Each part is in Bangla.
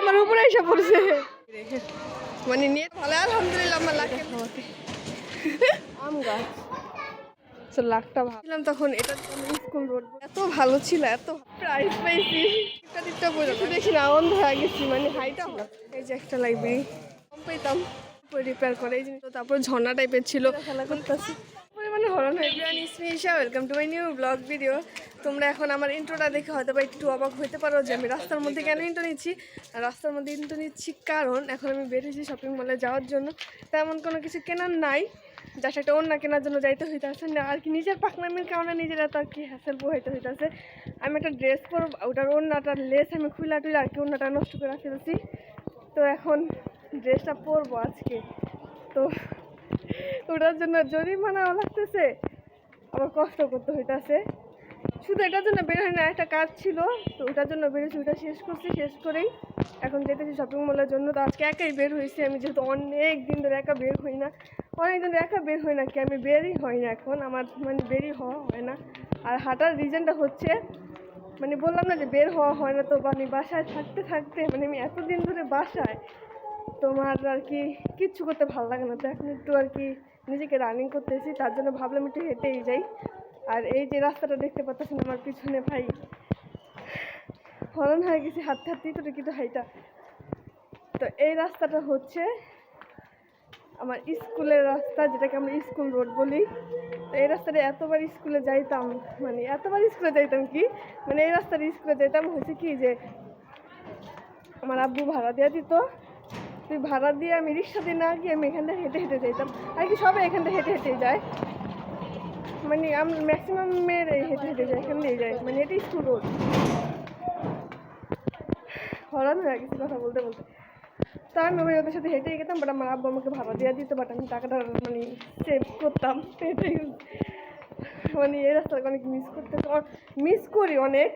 আমার উপরে এসে পড়ছে মানে নেট ভালো আলহামদুলিল্লাহ আমার লাখে আম গাছ লাখটা ভাবছিলাম তখন এটা স্কুল রোড এত ভালো ছিল এত প্রাইস পাইছি টিপটা বলে দেখি না অন্ধ হয়ে গেছি মানে হাইটা এই যে একটা লাইব্রেরি কম পাইতাম রিপেয়ার করে এই জিনিসটা তারপর ঝর্ণা টাইপের ছিল খেলা করতেছি পরিমাণে হরণ হয়ে গেল। Welcome to my new blog video. তোমরা এখন আমার ইন্ট্রোটা দেখে হয়তো বা একটু অবাক হতে পারো যে আমি রাস্তার মধ্যে কেন ইন্ট্রো নিচ্ছি। আর রাস্তার মধ্যে ইন্ট্রো নিচ্ছি কারণ এখন আমি বেরিয়েছি শপিং মলে যাওয়ার জন্য। তেমন কোনো কিছু কেনার নাই, যা সেটা অন্য কেনার জন্য যাইতে হইতেছে না আর কি, নিজের পাকনামির কারণে নিজেরা তো আর কি হ্যাসেল পোহাইতে হইতেছে। আমি একটা ড্রেস পরব, ওটার অন্যটার লেস আমি খুলা টুলে আর কি অন্যটা নষ্ট করে ফেলছি। তো এখন ড্রেসটা পরবো আজকে, তো ওটার জন্য জরিমানাও লাগতেছে, আবার কষ্ট করতে হইতেছে। শুধু এটার জন্য বের হয় না, একটা কাজ ছিল তো ওটার জন্য বেরোছি, ওটা শেষ করছি, শেষ করেই এখন যেতেছি শপিং মলের জন্য। তো আজকে একাই বের হয়েছি আমি, যেহেতু অনেক দিন ধরে একা বের হই না, অনেক দিন ধরে একা বের হই না কি আমি বেরই হয় না এখন, আমার মানে বেরই হওয়া হয় না। আর হাঁটার রিজনটা হচ্ছে মানে বললাম না যে বের হওয়া হয় না, তো মানে বাসায় থাকতে থাকতে মানে আমি এতদিন ধরে বাসায় তোমার আর কি কিচ্ছু করতে ভালো লাগে না। তো এখন একটু আর কি নিজেকে রানিং করতেছি, তার জন্য ভাবলাম একটু হেঁটেই যাই। আর এই যে রাস্তাটা দেখতে পাচ্ছেন আমার পিছনে ভাই হরণ হয়ে গেছি হাঁটতে হাঁটতেই তো কিন্তু হাইটা। তো এই রাস্তাটা হচ্ছে আমার স্কুলের রাস্তা, যেটাকে আমরা স্কুল রোড বলি। তো এই রাস্তাটা এতবার স্কুলে যাইতাম, মানে এতবার স্কুলে যাইতাম কি মানে এই রাস্তাটা স্কুলে যাইতাম হচ্ছে কি যে আমার আব্বু ভাড়া দেওয়া দিত, তুই ভাড়া দিয়ে আমি রিক্সা দিয়ে না গিয়ে আমি এখান থেকে হেঁটে হেঁটে যাইতাম আর কি, সবাই এখান থেকে হেঁটে হেঁটে যায়, মানে আমি ম্যাক্সিমাম মেয়ের হেঁটে হেঁটে যায়, এখান দিয়ে যায়, মানে এটাই স্কুল রোড। হরান হয়ে গেছি কথা বলতে বলতে। তা আমি ওদের সাথে হেঁটেই গেতাম, বাট আমার আব্বু আমাকে ভাড়া দেওয়া দিত, বাট আমি টাকাটা মানে সেভ করতাম, এটাই মানে এই রাস্তাটা অনেক মিস করি অনেক,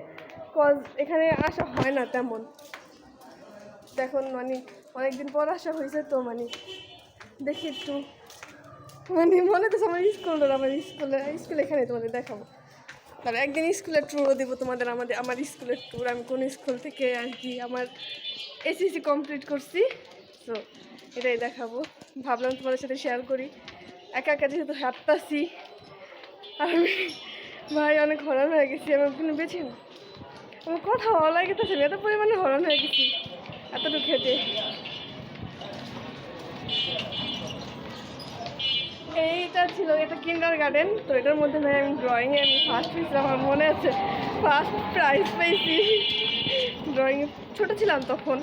কজ এখানে আসা হয় না তেমন। এখন মানে অনেকদিন পর আসা হয়েছে তো মানে দেখি একটু মানে মনে তো আমার স্কুল এখানে তোমাদের দেখাবো। তার একদিন স্কুলের ট্যুরও দেবো তোমাদের, আমার স্কুলের ট্যুর, আমি কোন স্কুল থেকে আর কি আমার এসএসসি কমপ্লিট করছি, তো এটাই দেখাবো। ভাবলাম তোমাদের সাথে শেয়ার করি, একা একা যেহেতু হাঁটতাছি আর আমি ভাই অনেক হরণ হয়ে গেছি, আমি কোনো বেছি না, আমার কথা ভালো লাগতেছে, এত পরিমাণে হরণ হয়ে গেছি এতটুকু হেঁটে। এইটা ছিল এটা কিন্ডার গার্ডেন, তো এটার মধ্যে ভাই আমি ড্রয়িংয়ে আমি ফার্স্ট হয়েছিলাম, আমার মনে আছে ফার্স্ট প্রাইজ পেয়েছি ড্রয়িংয়ে, ছোটো ছিলাম তখন,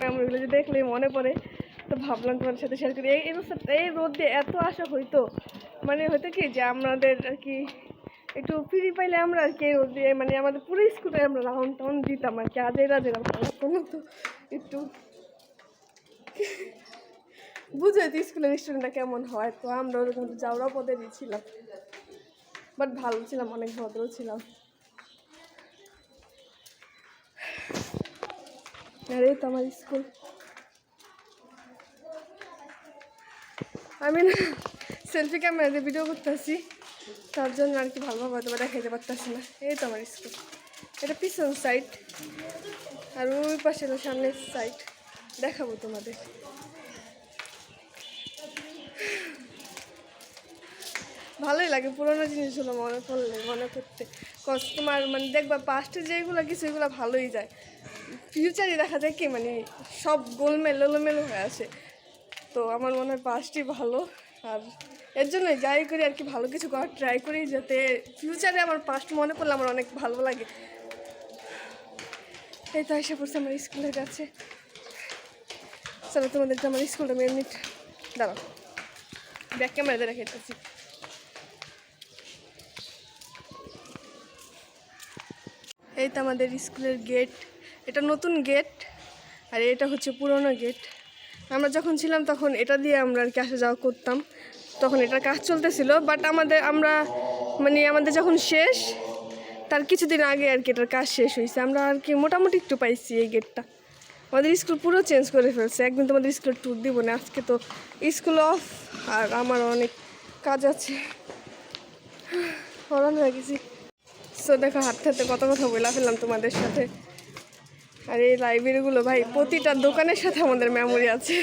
আমি ওইগুলো যে দেখলেই মনে পড়ে। তো ভাবলাম তোমার সাথে শেয়ার করি। এই রোদে এত আশা হইতো, মানে হয়তো কি যে আমাদের আর কি একটু ফ্রি পাইলে আমরা আর কি এই রোদ দিয়ে মানে আমাদের পুরো স্কুলে আমরা রাউন্ড টাউন দিতাম আর কি, আজের ভালো লাগতো না। তো একটু বুঝে তো স্কুলের স্টুডেন্টরা কেমন হয়, তো আমরা ওরকম যাওয়ার পদেরই ছিলাম, বাট ভালো ছিলাম, অনেক ভদ্র ছিলাম। আর এই তো আমার স্কুল, আমি না সেলফি ক্যামেরা দিয়ে ভিডিও করতেছি, তার জন্য আর কি ভালোভাবে হয়তো দেখাইতে পারতেছি না। এই তো আমার স্কুল, এটা পিছন সাইড আর ওই পাশে হলো সামনের সাইড, দেখাবো তোমাদের। ভালোই লাগে পুরোনো জিনিসগুলো মনে করলে, মনে করতে, কজ তোমার মানে দেখবা পাস্টে যেগুলো কিছু এগুলো ভালোই যায়, ফিউচারে দেখা যায় কি মানে সব গোলমেল এলোমেলো হয়ে আসে। তো আমার মনে হয় পাস্টই ভালো, আর এর জন্যই যাই করি আর কি ভালো কিছু করার ট্রাই করি, যাতে ফিউচারে আমার পাস্ট মনে পড়লে আমার অনেক ভালো লাগে। এই তো এসে পড়ছে আমার স্কুলের কাছে, চলো তোমাদেরকে আমার স্কুলটা মিনিট দাঁড়াও ব্যাক ক্যামেরাতে রেখেছি। এই তো আমাদের স্কুলের গেট, এটা নতুন গেট আর এটা হচ্ছে পুরনো গেট। আমরা যখন ছিলাম তখন এটা দিয়ে আমরা আর কি আসা যাওয়া করতাম, তখন এটার কাজ চলতেছিল, বাট আমাদের যখন শেষ তার কিছুদিন আগে আর কি এটার কাজ শেষ হয়েছে, আমরা আর কি মোটামুটি একটু পাইছি এই গেটটা। আমাদের স্কুল পুরো চেঞ্জ করে ফেলছে, একদিন তোমাদের স্কুলের ট্যুর দিব না, আজকে তো স্কুল অফ আর আমার অনেক কাজ আছে, হরণ হয়ে গেছি। সো দেখো হাঁটতে হাঁটতে কত কথা বলে ফেললাম তোমাদের সাথে। আর এই লাইব্রেরিগুলো ভাই প্রতিটা দোকানের সাথে আমাদের মেমোরি আছে।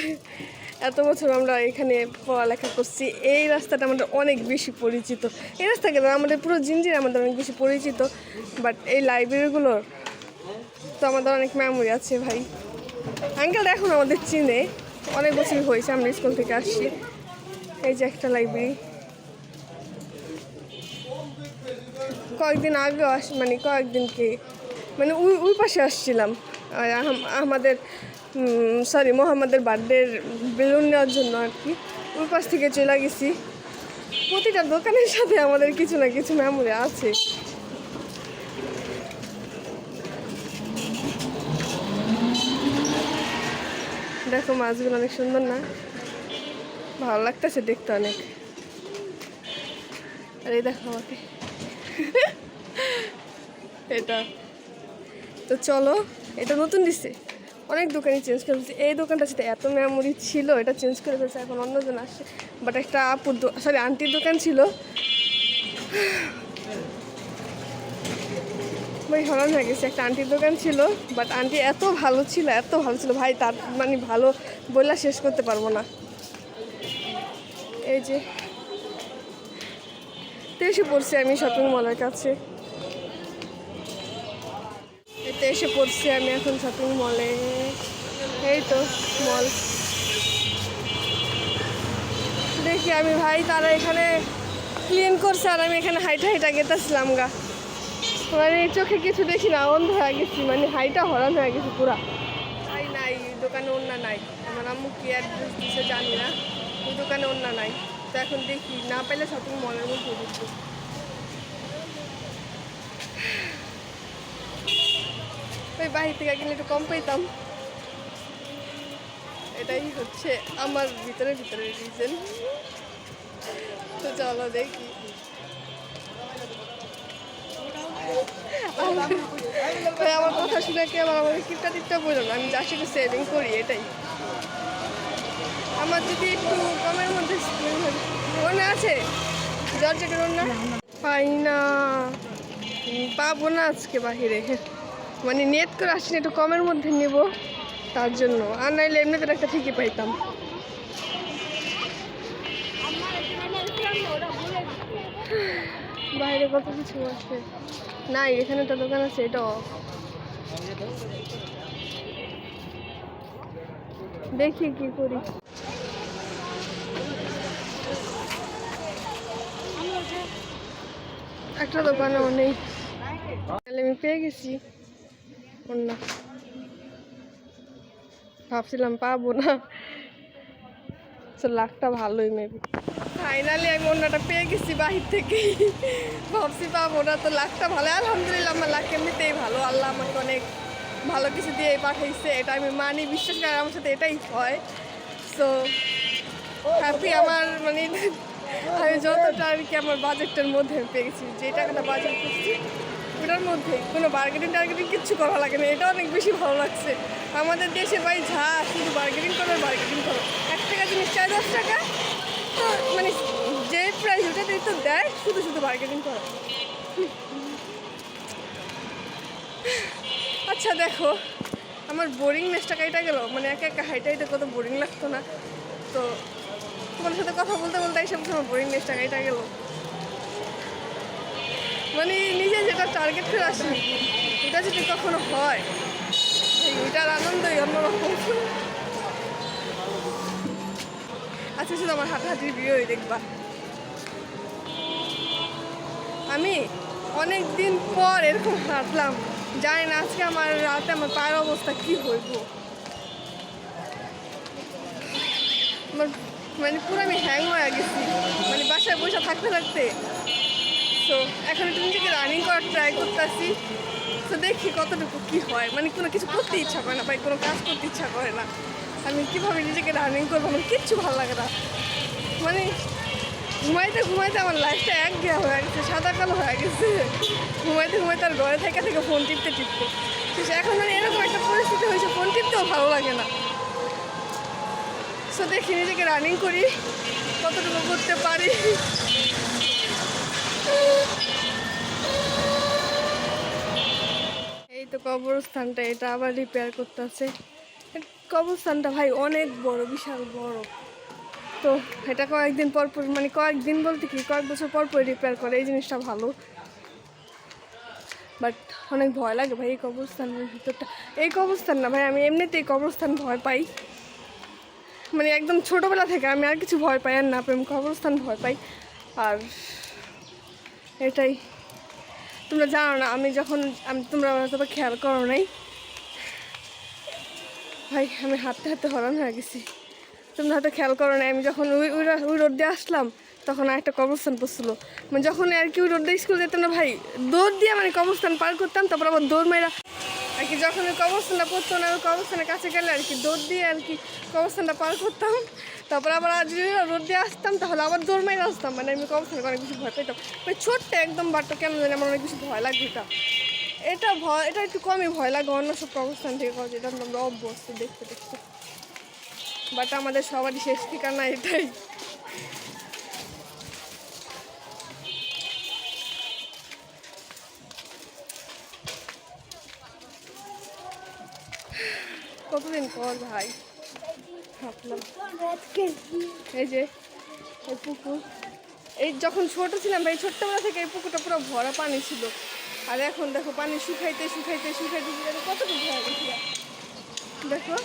এত বছর আমরা এখানে পড়ালেখা করছি, এই রাস্তাটা আমাদের অনেক বেশি পরিচিত। এই রাস্তা কেন আমাদের পুরো জিঞ্জির আমাদের অনেক বেশি পরিচিত, বাট এই লাইব্রেরিগুলোর তো আমাদের অনেক মেমোরি আছে ভাই। আঙ্কেল এখন আমাদের চিনে, অনেক বছর হয়েছে আমরা স্কুল থেকে আসছি। এই যে একটা লাইব্রেরি, কয়েকদিন আগেও মানে কয়েকদিনকে মানে ওই পাশে আসছিলাম আমাদের মোহাম্মদের বার্থডের বেলুন নেওয়ার জন্য আর কি। ওই পাশ থেকে চলে গেছি। প্রতিটা দোকানের সাথে আমাদের কিছু না কিছু মেমোরি আছে। দেখো মাছগুলো অনেক সুন্দর না, ভালো লাগতেছে দেখতে অনেক। আর এই দেখো আমাকে এটা তো চলো, এটা নতুন দিচ্ছে, অনেক দোকানই চেঞ্জ করে ফেলছে। এই দোকানটা সাথে এত মেমোরি ছিল, এটা চেঞ্জ করে ফেলছে, এখন অন্যজন আসছে। বাট একটা আন্টির দোকান ছিল, ভাই হরণ হয়ে গেছে। একটা আন্টির দোকান ছিল, বাট আন্টি এত ভালো ছিল, এত ভালো ছিল ভাই, তার মানে ভালো বললে শেষ করতে পারবো না। এই যে এসে পড়ছি আমি শপিং মলের কাছে, এতে এসে পড়ছি আমি এখন শপিং মলে। এই তো মল, দেখি আমি ভাই তারা এখানে ক্লিন করছে আর আমি এখানে হাইটা হাইটা গেতেছিলাম গা, মানে চোখে কিছু দেখি না, অন্ধ হয়ে গেছি, মানে হাইটা হরান হয়ে গেছে পুরা। তাই নাই দোকানে ওন্না নাই, আমার আম্মু কি অ্যাড্রেস দিচ্ছে জানি না, ওই দোকানে ওন্না নাই। তো এখন দেখি না পেলে শপিং মলের মধ্যে ঢুকবো। ওই বাহির থেকে কিনে একটু কম পাইতাম, এটাই হচ্ছে আমার ভিতরে রিজন। তো চলো দেখি। আমার কথা শুনে কি আবার আমাকে কিপটা টিপটা বললো না, আমি যা একটু সেভিং করি এটাই। আমার যদি একটু কমের মধ্যে মনে আছে জর্জেটের না পাই না, পাবো না আজকে বাহিরে, মানে নেট করে আসছি একটু কমের মধ্যে নেব তার জন্য, আর নাইলে এমনিতে একটা ঠিকই পাইতাম। বাইরে কত কিছু আছে, নাই এখানে একটা দোকান আছে, এটাও দেখি কি করি। একটা দোকানও নেই, আমি পেয়ে গেছি ওন্না, ভাবছিলাম পাবো না, লাখটা ভালোই মেবি। ফাইনালি আমি ওন্নাটা পেয়ে গেছি বাহির থেকেই, ভাবছি পাবো না, তো লাখটা ভালো, আলহামদুলিল্লাহ। আমার লাখ এমনিতেই ভালো, আল্লাহ আমাকে অনেক ভালো কিছু দিয়ে পাঠাইছে, এটা আমি মানি, বিশ্বাস করে আমার সাথে এটাই হয়। সো হ্যাপি আমার, মানে আমি যতটা আর কি আমার বাজেটের মধ্যে আমি পেয়ে গেছি, যে টাকাটা বাজেট করছি ওটার মধ্যে কোনো বার্গেনিং কিচ্ছু করা লাগে না, এটা অনেক বেশি ভালো লাগছে। আমাদের দেশে ভাই যা শুধু বার্গেনিং করো, 1 টাকা জিনিস 4-10 টাকা, তো মানে যে প্রাইস ওটাতেই তো দেয়, শুধু বার্গেনিং করো। আচ্ছা দেখো, আমার বোরিংনেসটা কাইটা গেল, মানে একা একা হাইটা হাইটা কত বোরিং লাগতো না, তো তোমার সাথে কথা বলতে বলতে এইসব আমার বোরিংনেসটা কাইটা গেল, মানে নিজে যেটা টার্গেট করে আসি এটা যদি কখনো হয় ওইটার আনন্দই অন্যরকম। আচ্ছা শুধু আমার হাঁটাহাঁটির ভিডিওই দেখবা। আমি অনেক দিন পর এরকম হাঁটলাম, জানি না আজকে আমার রাতে আমার পায়ের অবস্থা কি হইব, আমার মানে পুরো আমি হ্যাং হয়ে গেছি, মানে বাসায় বসে থাকতে থাকতে। তো এখন একটু নিজেকে রানিং করার ট্রাই করতেছি, তো দেখি কতটুকু কী হয়, মানে কোনো কিছু করতে ইচ্ছা করে না ভাই, কোনো কাজ করতে ইচ্ছা করে না, আমি কীভাবে নিজেকে রানিং করবো আমার কিচ্ছু ভালো লাগে না, মানে ঘুমাইতে ঘুমাইতে আমার লাইফটা একঘেয়া হয়ে গেছে, সাদা কালো হয়ে গেছে, ঘুমাইতে ঘুমাইতে আর ঘরে থেকে ফোন টিপতে তো এখন মানে এরকম একটা পরিস্থিতি হয়েছে, ফোন টিপতেও ভালো লাগে না। সো দেখি নিজেকে রানিং করি কতটুকু করতে পারি। এই তো কবরস্থানটা এটা আবার রিপেয়ার করতেছে। কবরস্থানটা ভাই অনেক বড়, বিশাল বড়। তো এটা কয়েকদিন পর পর, মানে কয়েকদিন বলতে কি কয়েক বছর পর পর রিপেয়ার করে, এই জিনিসটা ভালো। বাট অনেক ভয় লাগে ভাই এই কবরস্থানের ভিতরটা। এই কবরস্থান না ভাই, আমি এমনিতেই কবরস্থান ভয় পাই, মানে একদম ছোটোবেলা থেকে আমি আর কিছু ভয় পাই আর না পাই, কবরস্থান ভয় পাই। আর এটাই তোমরা জানো না, তোমরা হয়তো খেয়াল করো নাই ভাই, আমি হাঁটতে হাঁটতে হরান হয়ে গেছি। তোমরা হয়তো খেয়াল করো নাই, আমি যখন ওই রোড দিয়ে আসলাম তখন আর একটা কবরস্থান পড়ছিল। মানে যখন আর কি ওই রোড দিয়ে স্কুল যেতাম না ভাই, দৌড় দিয়ে মানে কবরস্থান পার করতাম, তারপর আবার দৌড় মেয়েরা আর কি যখন ওই কবরস্থানটা পড়তো না, ওই কবরস্থানের কাছে গেলে আর কি দৌড় দিয়ে আর কি কবরস্থানটা পার করতাম, তারপর আবার যদি রোড দিয়ে আসতাম তাহলে আবার দৌড় মেরে আসতাম। মানে আমি কবরস্থানকে অনেক বেশি ভয় পেতাম, মানে ছোট্ট একদম বাট্টো কেন জানি আমার অনেক বেশি ভয় লাগবে। এটা একটু কমই ভয় লাগে অন্য সব কবরস্থান থেকে, এটা আমরা অভ্যস্ত দেখতে দেখতে। বাট আমাদের সবারই শেষ ঠিকানা এটাই। কতদিন পর ভাই ভাবলাম এই যে এই পুকুর, এই যখন ছোট ছিলাম ভাই, ছোট্টবেলা থেকে এই পুকুরটা পুরো ভরা পানি ছিল। আর এখন দেখো পানি শুকাইতে শুকাইতে শুকাইতে কতটুকু হয়ে গেছিল দেখো,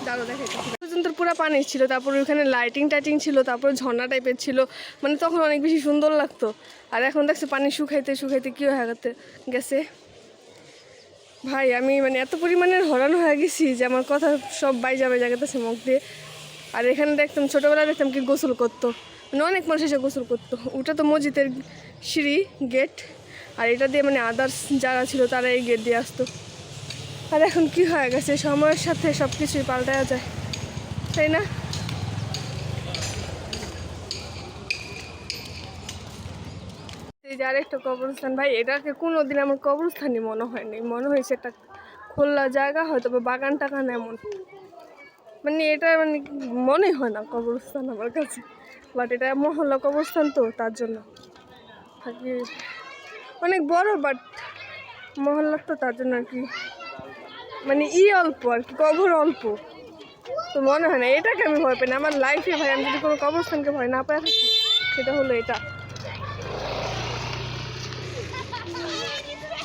দাঁড়ো দেখাইতে পর্যন্ত পুরো পানি ছিল। তারপর ওইখানে লাইটিং টাইটিং ছিল, তারপর ঝর্ণা টাইপের ছিল, মানে তখন অনেক বেশি সুন্দর লাগতো। আর এখন দেখছো পানি শুকাইতে শুকাইতে কী হয়ে গেছে ভাই, আমি মানে এত পরিমাণের হরান হয়ে গেছি যে আমার কথা সব বাইজা গেছে মুখ দিয়ে। আর এখানে দেখতাম ছোটোবেলায় দেখতাম কি গোসল করতো, মানে অনেক মানুষ এসে গোসল করতো। ওটা তো মসজিদের সিঁড়ি গেট, আর এটা দিয়ে মানে আদার্স যারা ছিল তারা এই গেট দিয়ে আসতো। আর এখন কি হয়ে গেছে, সময়ের সাথে সব কিছুই পাল্টায়া যায়, তাই না? এই যে আরেকটা কবরস্থান ভাই, এটাকে কোনোদিন আমার কবরস্থানই মনে হয়নি, মনে হয়েছে একটা খোলা জায়গা, হয়তো বা বাগান টাগান এমন, মানে এটা মানে মনে হয় না কবরস্থান আমার কাছে। বাট এটা মহল্লা কবরস্থান তো তার জন্য আর কি অনেক বড়, বাট মহল্লার তো তার জন্য আর কি মানে অল্প আর কি, কবর অল্প, তো মনে হয় না এটাকে আমি ভয় পাই না আমার লাইফে ভাই। আমি যদি কোনো কবরস্থানকে ভয় না পাই সেটা হলো এটা।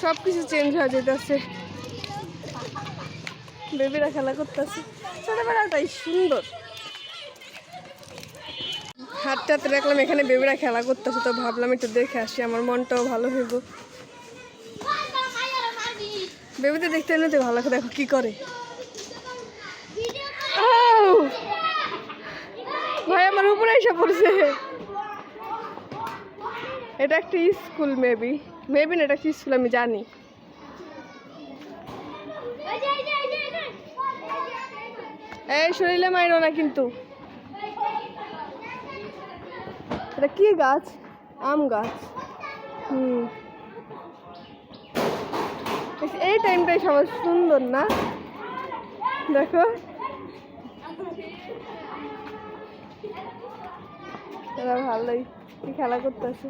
সব কিছু চেঞ্জ হয়ে যেতেছে, বেবিরা খেলা করতেছে, ছোটবেলাটাই সুন্দর। হাঁটতে হাঁটতে দেখলাম এখানে বেবিরা খেলা করতেছে, তো ভাবলাম একটু দেখে আসি, আমার মনটাও ভালো হইব। বেবিদের দেখতে এনে তো ভালো লাগে, দেখো কি করে ভাই, আমার উপরে এসে পড়ছে। এটা একটা স্কুল, মেবি না, এটা একটা স্কুল আমি জানি। এই শরীরে মাইরো না কিন্তু। এটা কি গাছ? আম গাছ। এই টাইমটাই সবার সুন্দর না, দেখো এরা ভালোই খেলা করতেছে।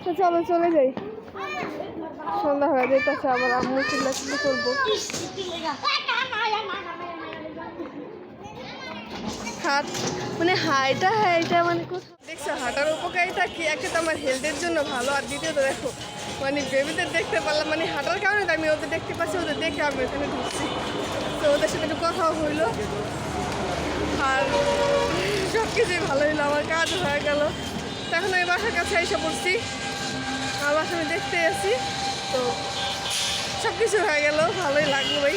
তো চলো চলে যাই, সন্ধ্যা হয়ে যেতেছে, আবার আম্মু চিল্লাচিল্লি করবো। হাত মানে হাইটা মানে দেখছো হাঁটার উপকারিতা কি, একটা তো আমার হেলথের জন্য ভালো, আর দ্বিতীয়ত দেখো মানে বেবিদের দেখতে পারলাম, মানে হাঁটার কারণে তো আমি ওদের দেখতে পাচ্ছি, ওদের দেখে আমি ওখানে ঢুকছি, তো ওদের সাথে একটু কথাও হইলো, আর সব কিছুই ভালো হইলো, আমার কাজ হয়ে গেল। তখন আমি বাসার কাছে এসে পড়ছি, আমার বাসা আমি দেখতে আসি, তো সব কিছু হয়ে গেল, ভালোই লাগলো ভাই।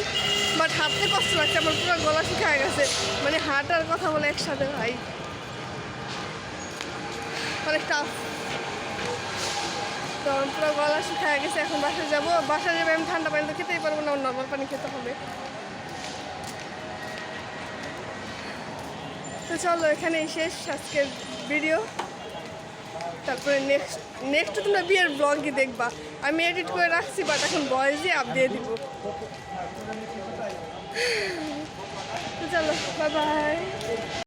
বাট হাঁটতে কষ্ট লাগছে, আমার পুরো গলা শুকিয়ে গেছে, মানে হাঁটার কথা বলে একসাথে ভাই অনেক টাফ। তো আমার পুরো গলা শুকিয়ে গেছে, এখন বাসায় যাবো আমি ঠান্ডা পানি তো খেতেই পারবো না, নর্মাল পানি খেতে হবে। তো চলো এখানেই শেষ আজকের ভিডিও, তারপরে নেক্সট তোমরা বিয়ের ব্লগই দেখবা, আমি এডিট করে রাখছি, বাট এখন ভয়েসই আপ দিয়ে দিব। তো চলো বাই বাই।